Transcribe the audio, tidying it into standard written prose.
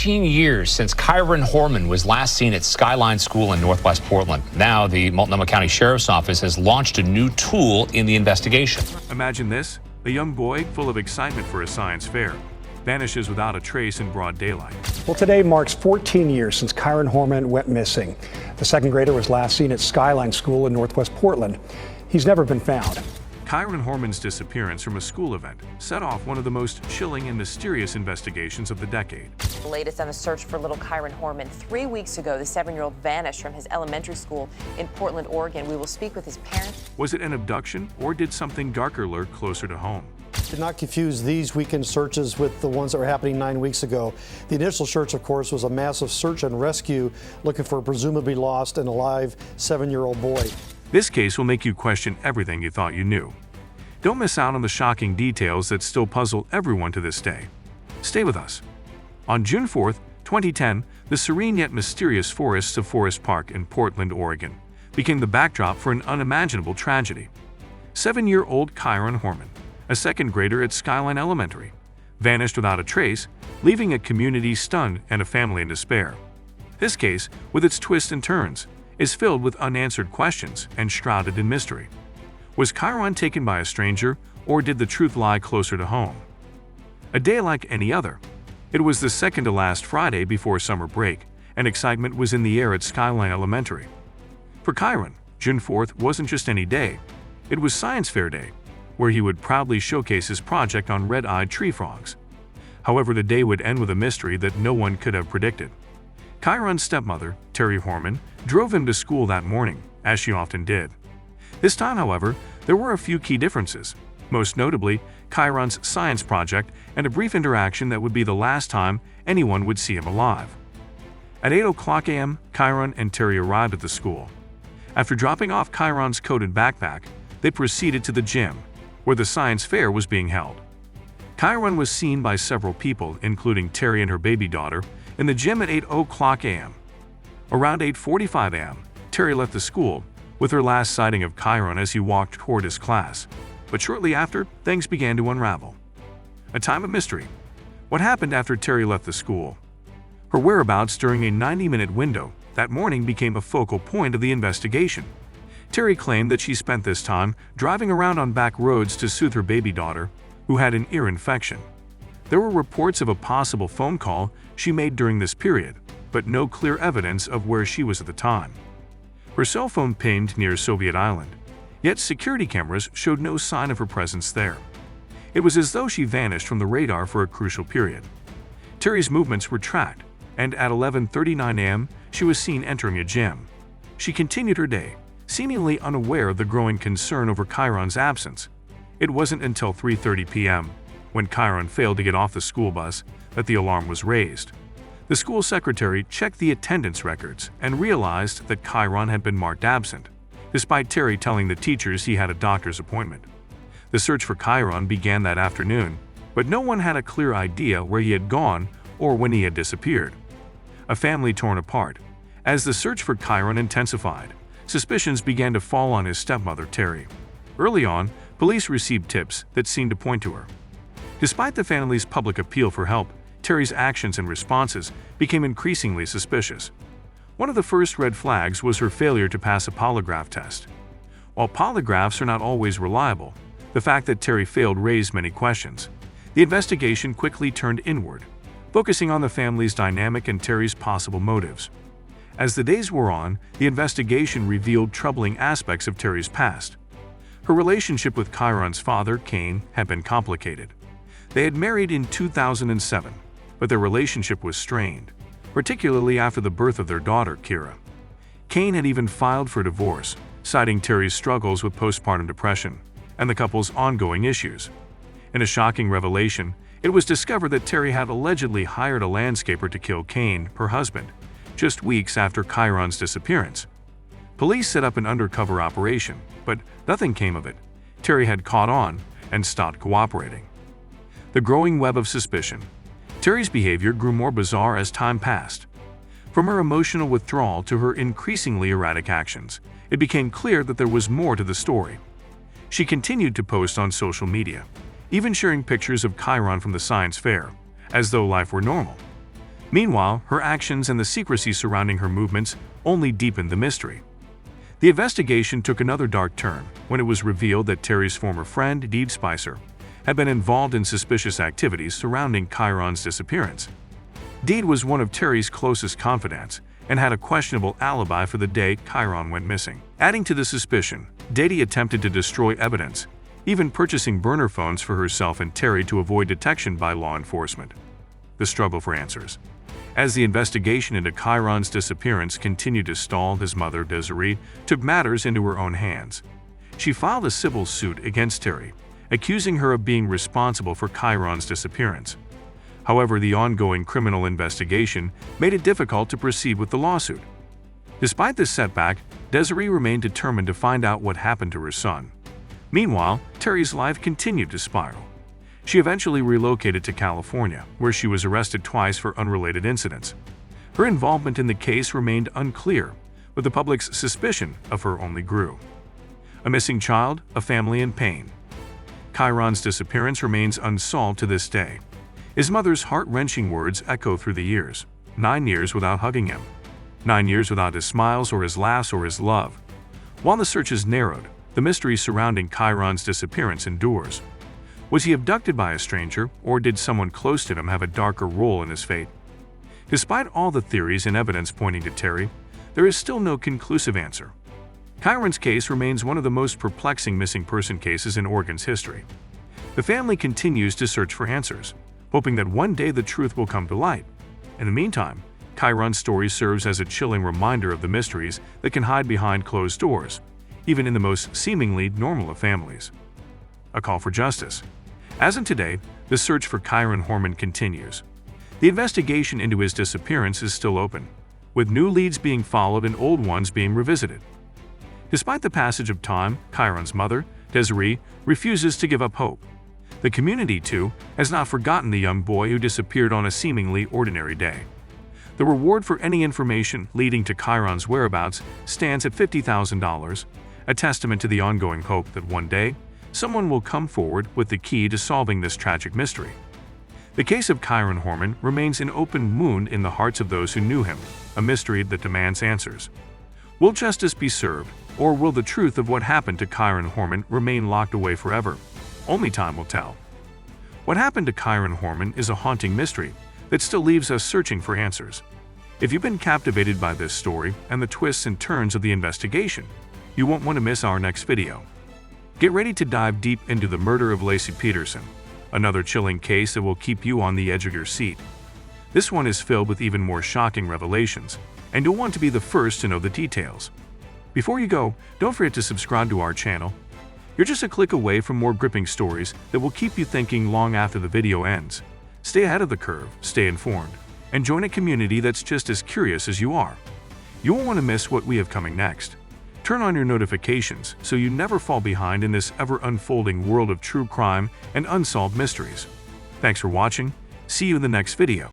14 years since Kyron Horman was last seen at Skyline School in Northwest Portland. Now, the Multnomah County Sheriff's Office has launched a new tool in the investigation. Imagine this: a young boy full of excitement for a science fair vanishes without a trace in broad daylight. Well, today marks 14 years since Kyron Horman went missing. The second grader was last seen at Skyline School in Northwest Portland. He's never been found. Kyron Horman's disappearance from a school event set off one of the most chilling and mysterious investigations of the decade. The latest on the search for little Kyron Horman. 3 weeks ago, the 7-year-old vanished from his elementary school in Portland, Oregon. We will speak with his parents. Was it an abduction, or did something darker lurk closer to home? Do not confuse these weekend searches with the ones that were happening 9 weeks ago. The initial search, of course, was a massive search and rescue looking for a presumably lost and alive 7-year-old boy. This case will make you question everything you thought you knew. Don't miss out on the shocking details that still puzzle everyone to this day. Stay with us. On June 4, 2010, the serene yet mysterious forests of Forest Park in Portland, Oregon, became the backdrop for an unimaginable tragedy. 7-year-old Kyron Horman, a second grader at Skyline Elementary, vanished without a trace, leaving a community stunned and a family in despair. This case, with its twists and turns, is filled with unanswered questions and shrouded in mystery. Was Kyron taken by a stranger, or did the truth lie closer to home? A day like any other. It was the second to last Friday before summer break, and excitement was in the air at Skyline Elementary. For Kyron, June 4th wasn't just any day. It was Science Fair Day, where he would proudly showcase his project on red-eyed tree frogs. However, the day would end with a mystery that no one could have predicted. Kyron's stepmother, Terri Horman, drove him to school that morning, as she often did. This time, however, there were a few key differences, most notably Kyron's science project and a brief interaction that would be the last time anyone would see him alive. At 8:00 a.m., Kyron and Terri arrived at the school. After dropping off Kyron's coated backpack, they proceeded to the gym, where the science fair was being held. Kyron was seen by several people, including Terri and her baby daughter, in the gym at 8:00 a.m. Around 8:45 a.m., Terri left the school, with her last sighting of Kyron as he walked toward his class. But shortly after, things began to unravel. A time of mystery. What happened after Terri left the school? Her whereabouts during a 90-minute window that morning became a focal point of the investigation. Terri claimed that she spent this time driving around on back roads to soothe her baby daughter, who had an ear infection. There were reports of a possible phone call she made during this period, but no clear evidence of where she was at the time. Her cell phone pinged near Soviet Island, yet security cameras showed no sign of her presence there. It was as though she vanished from the radar for a crucial period. Terri's movements were tracked, and at 11:39 a.m., she was seen entering a gym. She continued her day, seemingly unaware of the growing concern over Kyron's absence. It wasn't until 3:30 p.m., when Kyron failed to get off the school bus, that the alarm was raised. The school secretary checked the attendance records and realized that Kyron had been marked absent, despite Terri telling the teachers he had a doctor's appointment. The search for Kyron began that afternoon, but no one had a clear idea where he had gone or when he had disappeared. A family torn apart. As the search for Kyron intensified, suspicions began to fall on his stepmother, Terri. Early on, police received tips that seemed to point to her. Despite the family's public appeal for help, Terri's actions and responses became increasingly suspicious. One of the first red flags was her failure to pass a polygraph test. While polygraphs are not always reliable, the fact that Terri failed raised many questions. The investigation quickly turned inward, focusing on the family's dynamic and Terri's possible motives. As the days wore on, the investigation revealed troubling aspects of Terri's past. Her relationship with Kyron's father, Cain, had been complicated. They had married in 2007, but their relationship was strained, particularly after the birth of their daughter, Kira. Cain had even filed for divorce, citing Terri's struggles with postpartum depression and the couple's ongoing issues. In a shocking revelation, it was discovered that Terri had allegedly hired a landscaper to kill Cain, her husband, just weeks after Kyron's disappearance. Police set up an undercover operation, but nothing came of it. Terri had caught on and stopped cooperating. The growing web of suspicion. Terri's behavior grew more bizarre as time passed. From her emotional withdrawal to her increasingly erratic actions, it became clear that there was more to the story. She continued to post on social media, even sharing pictures of Kyron from the science fair, as though life were normal. Meanwhile, her actions and the secrecy surrounding her movements only deepened the mystery. The investigation took another dark turn when it was revealed that Terri's former friend, Dee Spicer, had been involved in suspicious activities surrounding Kyron's disappearance. Dee was one of Terri's closest confidants and had a questionable alibi for the day Kyron went missing. Adding to the suspicion, Dee attempted to destroy evidence, even purchasing burner phones for herself and Terri to avoid detection by law enforcement. The struggle for answers. As the investigation into Kyron's disappearance continued to stall, his mother, Desiree, took matters into her own hands. She filed a civil suit against Terri, accusing her of being responsible for Kyron's disappearance. However, the ongoing criminal investigation made it difficult to proceed with the lawsuit. Despite this setback, Desiree remained determined to find out what happened to her son. Meanwhile, Terri's life continued to spiral. She eventually relocated to California, where she was arrested twice for unrelated incidents. Her involvement in the case remained unclear, but the public's suspicion of her only grew. A missing child, a family in pain. Kyron's disappearance remains unsolved to this day. His mother's heart-wrenching words echo through the years. 9 years without hugging him. 9 years without his smiles or his laughs or his love. While the search is narrowed, the mystery surrounding Kyron's disappearance endures. Was he abducted by a stranger, or did someone close to him have a darker role in his fate? Despite all the theories and evidence pointing to Terri, there is still no conclusive answer. Kyron's case remains one of the most perplexing missing person cases in Oregon's history. The family continues to search for answers, hoping that one day the truth will come to light. In the meantime, Kyron's story serves as a chilling reminder of the mysteries that can hide behind closed doors, even in the most seemingly normal of families. A call for justice. As of today, the search for Kyron Horman continues. The investigation into his disappearance is still open, with new leads being followed and old ones being revisited. Despite the passage of time, Kyron's mother, Desiree, refuses to give up hope. The community, too, has not forgotten the young boy who disappeared on a seemingly ordinary day. The reward for any information leading to Kyron's whereabouts stands at $50,000, a testament to the ongoing hope that one day, someone will come forward with the key to solving this tragic mystery. The case of Kyron Horman remains an open wound in the hearts of those who knew him, a mystery that demands answers. Will justice be served, or will the truth of what happened to Kyron Horman remain locked away forever? Only time will tell. What happened to Kyron Horman is a haunting mystery that still leaves us searching for answers. If you've been captivated by this story and the twists and turns of the investigation, you won't want to miss our next video. Get ready to dive deep into the murder of Lacey Peterson, another chilling case that will keep you on the edge of your seat. This one is filled with even more shocking revelations, and you'll want to be the first to know the details. Before you go, don't forget to subscribe to our channel. You're just a click away from more gripping stories that will keep you thinking long after the video ends. Stay ahead of the curve, stay informed, and join a community that's just as curious as you are. You won't want to miss what we have coming next. Turn on your notifications so you never fall behind in this ever-unfolding world of true crime and unsolved mysteries. Thanks for watching. See you in the next video.